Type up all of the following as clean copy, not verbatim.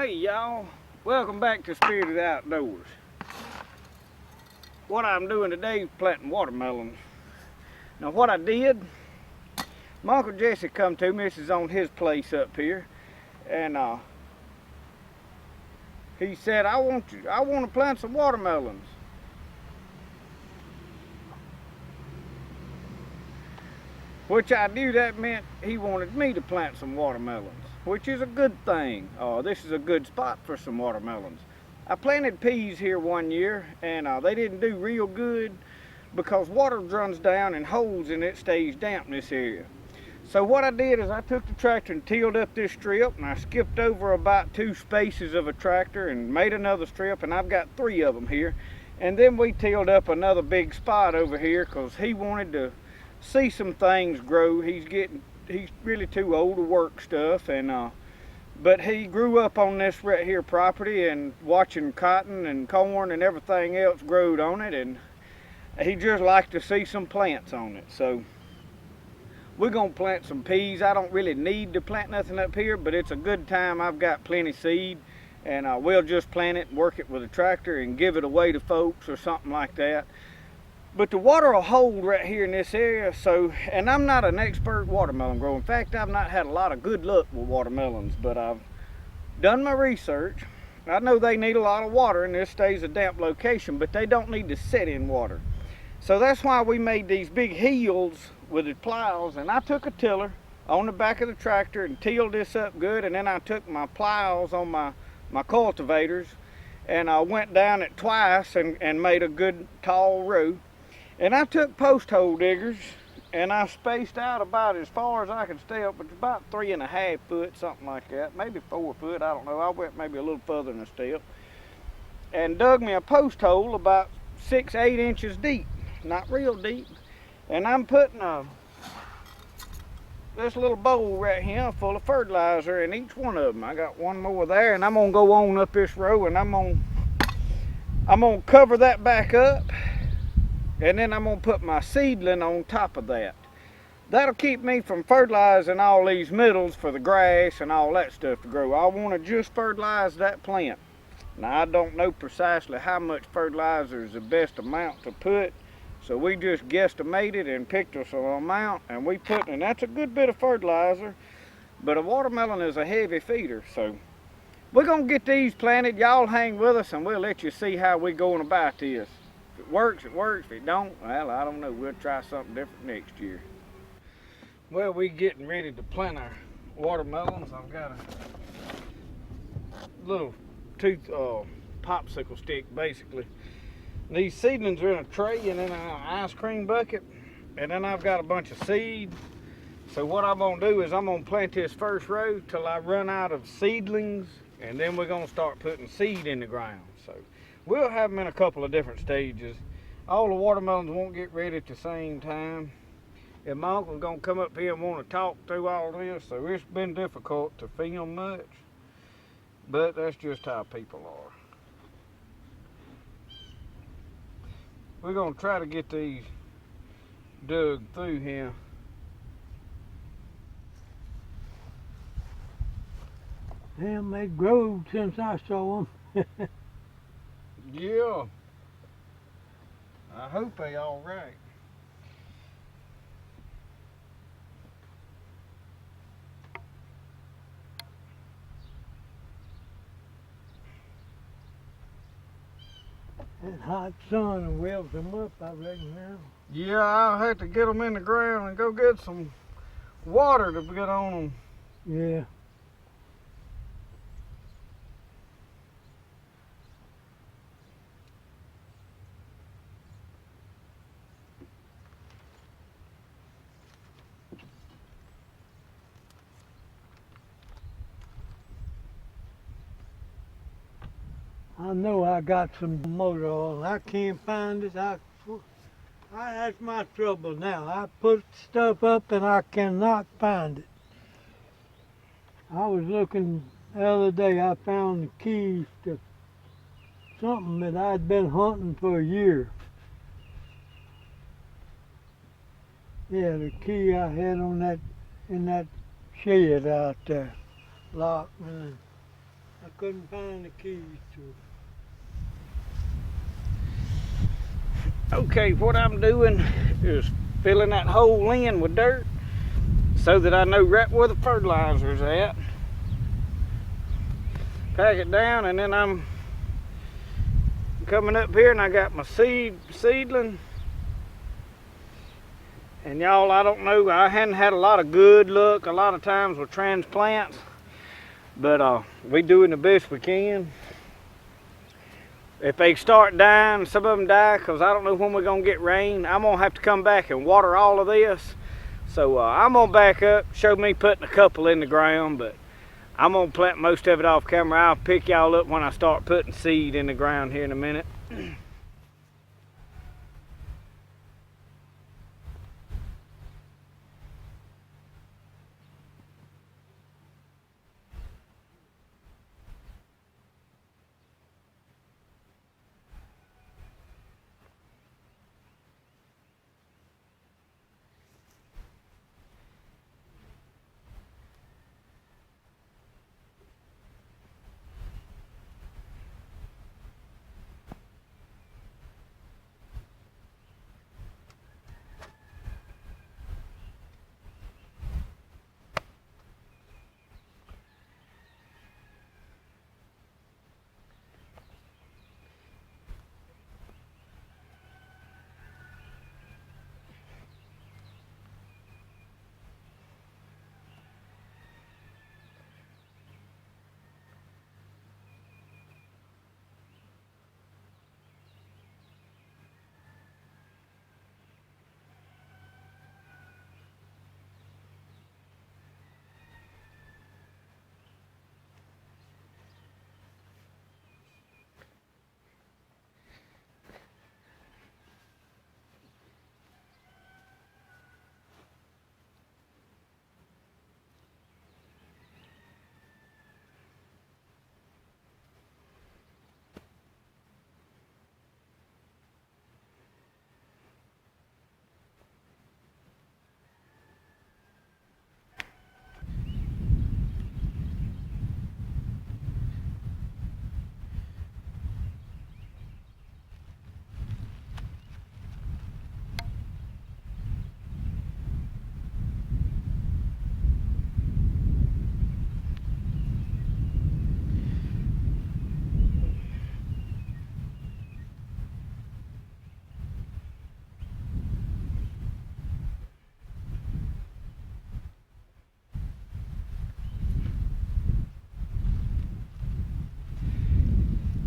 Hey y'all, welcome back to Spirited Outdoors. What I'm doing today is planting watermelons. Now what I did, my Uncle Jesse come to me, this is on his place up here, and he said, I want to plant some watermelons. Which I knew that meant he wanted me to plant some watermelons, which is a good thing. This is a good spot for some watermelons. I planted peas here one year, and they didn't do real good because water runs down and holes and it stays damp in this area. So what I did is I took the tractor and tilled up this strip, and I skipped over about 2 spaces of a tractor and made another strip, and I've got 3 of them here. And then we tilled up another big spot over here because he wanted to see some things grow. He's really too old to work stuff, and but he grew up on this right here property and watching cotton and corn and everything else growed on it, and he just liked to see some plants on it. So we're gonna plant some peas. I don't really need to plant nothing up here, but it's a good time. I've got plenty seed, and we'll just plant it and work it with a tractor and give it away to folks or something like that. But the water will hold right here in this area, and I'm not an expert watermelon grower. In fact, I've not had a lot of good luck with watermelons, but I've done my research. I know they need a lot of water, and this stays a damp location, but they don't need to sit in water. So that's why we made these big hills with the plows, and I took a tiller on the back of the tractor and tilled this up good, and then I took my plows on my cultivators, and I went down it twice and made a good tall row. And I took post hole diggers and I spaced out about as far as I could step, which is about 3.5 foot, something like that, maybe 4 foot, I don't know. I went maybe a little further than a step, and dug me a post hole about 6-8 inches deep, not real deep. And I'm putting this little bowl right here full of fertilizer in each one of them. I got one more there, and I'm gonna go on up this row, and I'm gonna cover that back up. And then I'm going to put my seedling on top of that. That'll keep me from fertilizing all these middles for the grass and all that stuff to grow. I want to just fertilize that plant. Now, I don't know precisely how much fertilizer is the best amount to put, so we just guesstimated and picked us an amount, and and that's a good bit of fertilizer, but a watermelon is a heavy feeder, so we're going to get these planted. Y'all hang with us, and we'll let you see how we're going about this. If it works, it works. If it don't, well, I don't know. We'll try something different next year. Well, we're getting ready to plant our watermelons. I've got a little popsicle stick, basically. These seedlings are in a tray and in an ice cream bucket, and then I've got a bunch of seed. So what I'm going to do is I'm going to plant this first row till I run out of seedlings, and then we're going to start putting seed in the ground. So we'll have them in a couple of different stages. All the watermelons won't get ready at the same time. And my uncle's gonna come up here and want to talk through all this, so it's been difficult to film much. But that's just how people are. We're gonna try to get these dug through here. Damn, they growed since I saw them. Yeah. I hope they all right. That hot sun welds them up, I reckon now. Yeah, I'll have to get them in the ground and go get some water to get on them. Yeah. I know I got some motor oil. I can't find it. That's my trouble now. I put stuff up and I cannot find it. I was looking the other day. I found the keys to something that I'd been hunting for a year. Yeah, the key I had on in that shed out there, locked. I couldn't find the keys to it. Okay, what I'm doing is filling that hole in with dirt so that I know right where the fertilizer's at. Pack it down, and then I'm coming up here and I got my seedling. And y'all, I don't know, I hadn't had a lot of good luck a lot of times with transplants, but we doing the best we can. If they start dying, some of them die because I don't know when we're gonna get rain. I'm gonna have to come back and water all of this. So I'm gonna back up, show me putting a couple in the ground, but I'm gonna plant most of it off camera. I'll pick y'all up when I start putting seed in the ground here in a minute.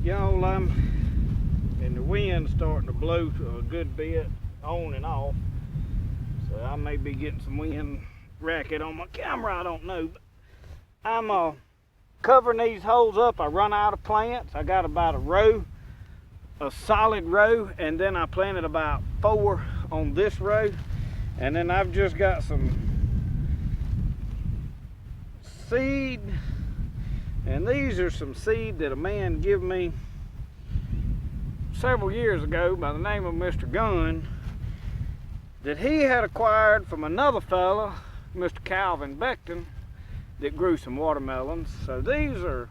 Y'all, and the wind's starting to blow a good bit on and off, so I may be getting some wind racket on my camera, I don't know. But I'm covering these holes up. I run out of plants. I got about a solid row, and then I planted about 4 on this row, and then I've just got some seed. And these are some seed that a man gave me several years ago by the name of Mr. Gunn, that he had acquired from another fella, Mr. Calvin Beckton, that grew some watermelons. So these are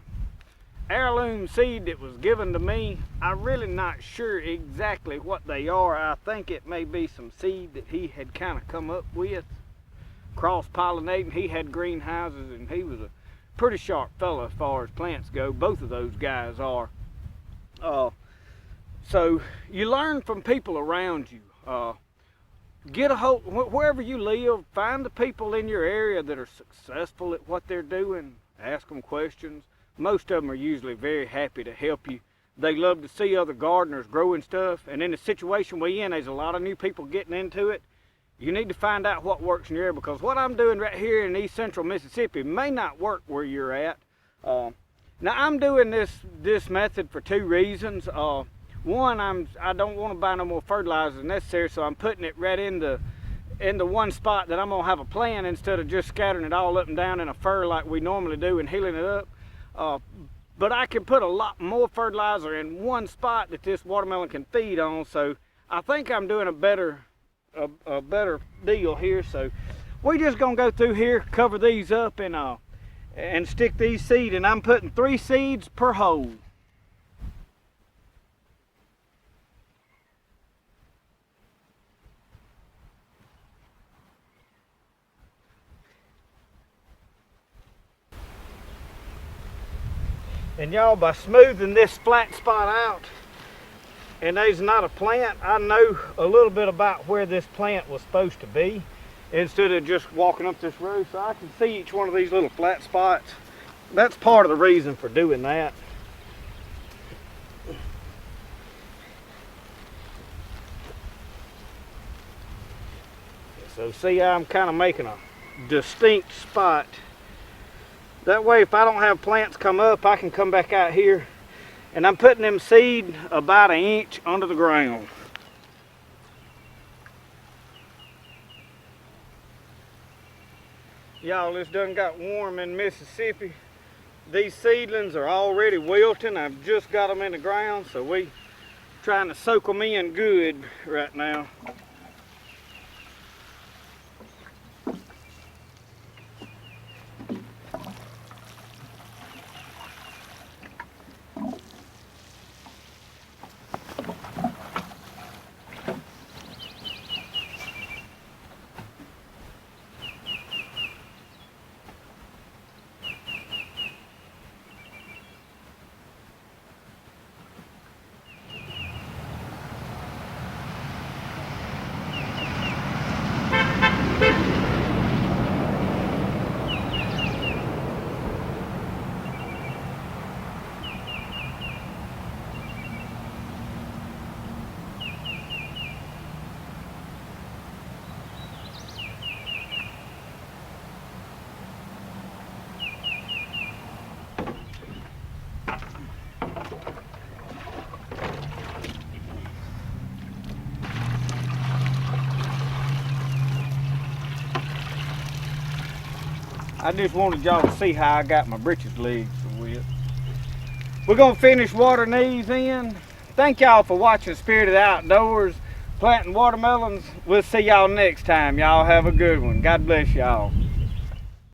heirloom seed that was given to me. I'm really not sure exactly what they are. I think it may be some seed that he had kind of come up with, cross-pollinating. He had greenhouses, and he was a pretty sharp fella as far as plants go. Both of those guys are. So you learn from people around you. Get a hold, wherever you live, find the people in your area that are successful at what they're doing. Ask them questions. Most of them are usually very happy to help you. They love to see other gardeners growing stuff. And in the situation we're in, there's a lot of new people getting into it. You need to find out what works in your area, because what I'm doing right here in East Central Mississippi may not work where you're at. Now I'm doing this method for 2 reasons. One, I don't want to buy no more fertilizer than necessary, so I'm putting it right in the one spot that I'm gonna have a plant, instead of just scattering it all up and down in a fur like we normally do and healing it up. But I can put a lot more fertilizer in one spot that this watermelon can feed on, so I think I'm doing a better deal here. So we're just gonna go through here, cover these up, and and stick these seed, and I'm putting 3 seeds per hole. And y'all, by smoothing this flat spot out, and there's not a plant, I know a little bit about where this plant was supposed to be instead of just walking up this road, so I can see each one of these little flat spots. That's part of the reason for doing that. So see how I'm kind of making a distinct spot. That way, if I don't have plants come up, I can come back out here, and I'm putting them seed about 1 inch under the ground. Y'all, it's done got warm in Mississippi. These seedlings are already wilting. I've just got them in the ground, so we trying to soak them in good right now. I just wanted y'all to see how I got my britches legs so wet. We're gonna finish watering these in. Thank y'all for watching Spirited Outdoors, planting watermelons. We'll see y'all next time. Y'all have a good one. God bless y'all.